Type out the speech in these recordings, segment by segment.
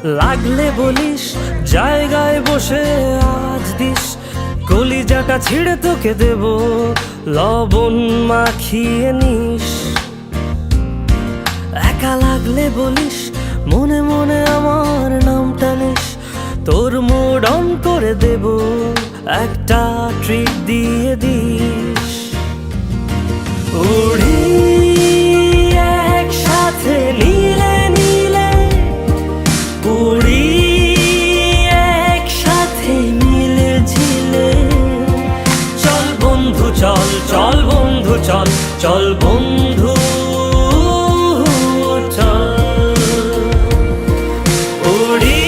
লাগলে বলিস জায়গায় বসে আজ দিস, কলিজাটা ছিঁড়ে তোকে দেব, লবণ মাখিয়ে নিস। একা লাগলে বলিস মনে মনে আমার নামটা নিস, তোর মুড অন করে দেব, একটা ট্রিট দিয়ে দিস। উড়ি একসাথে নীলে নীলে, উড়ি একসাথে মিলে ঝিলে, চল বন্ধু চল, চল বন্ধু চল, চল বন্ধু চল। উড়ি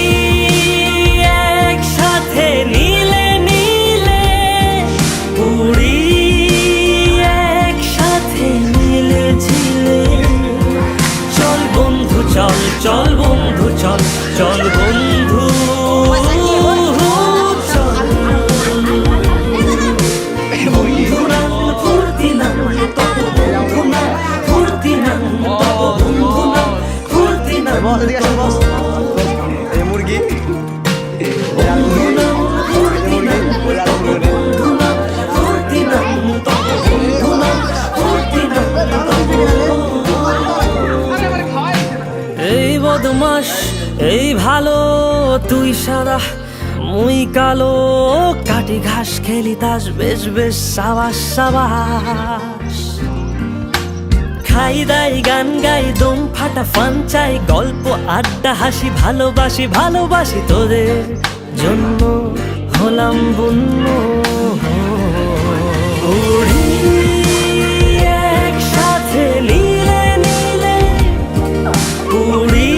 একসাথে নীলে নীলে, উড়ি একসাথে মিলে ঝিলে, চল বন্ধু চল, চল বন্ধু চল, চল বন্ধু চল। বন্ধু নাম ফুর্তি নাম তব, বন্ধু নাম ফুর্তি নাম তব, বন্ধু নাম ফুর্তি নাম মুরগি বন্ধু নাম ফুর্তি নাম তব, বন্ধু নাম ফুর্তি নাম তব, বন্ধু নাম ফুর্তি নাম তব। এই বদমাস এই ভালো, তুই সাদা মুই কালো, কাটি ঘাস খেলি তাস, বেশ বেশ সাবাস সাবাস। খাই দাই গান গাই দম ফাটা ফান চাই, গল্প আড্ডা হাসি, ভালোবাসি ভালোবাসি তোদের জন্য হলাম বন্য। উড়ি একসাথে নীলে নীলে, উড়ি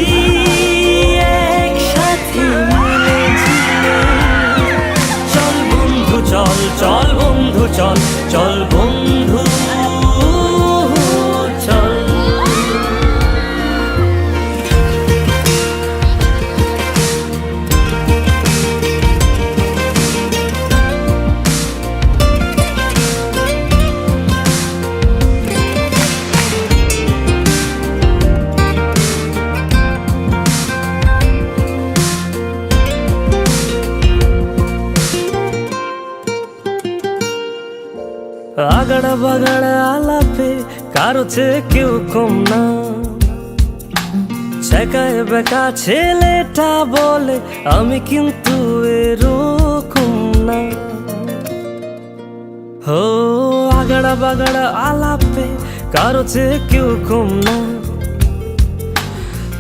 একসাথে মিলে ঝিলে, চল বন্ধু চল, চল বন্ধু চল, চল বন্ধু চল। আগাড়া বাগাড়া আলাপে কারো চেয়ে কেউ কম না, ছেকায় বেকা ছেলেটা বলে আমি কিন্তু এরকম না। হো আগাড়া বাগাড়া আলাপে কারো চেয়ে কেউ কম না,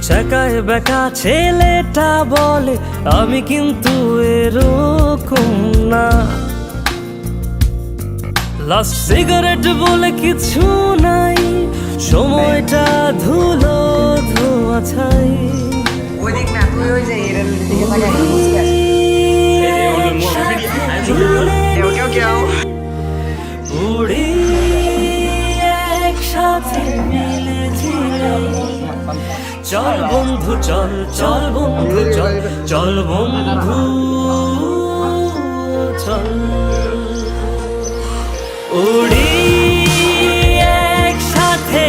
ছেকায় বেকা ছেলেটা বলে আমি কিন্তু এরকম না। লাস্ট সিগারেট বলে কিছু নাই, সময়টা ধুলো ধোয়া ছাই। ওই দিক না, তুই ওই যে এর দিকে তাকাই মুসকে আছে। কেউ কেউ কেউ উড়ি একসাথে মিলে ঝিলে, চল বন্ধু চল, চল বন্ধু চল, চল বন্ধু চল। উড়ি একসাথে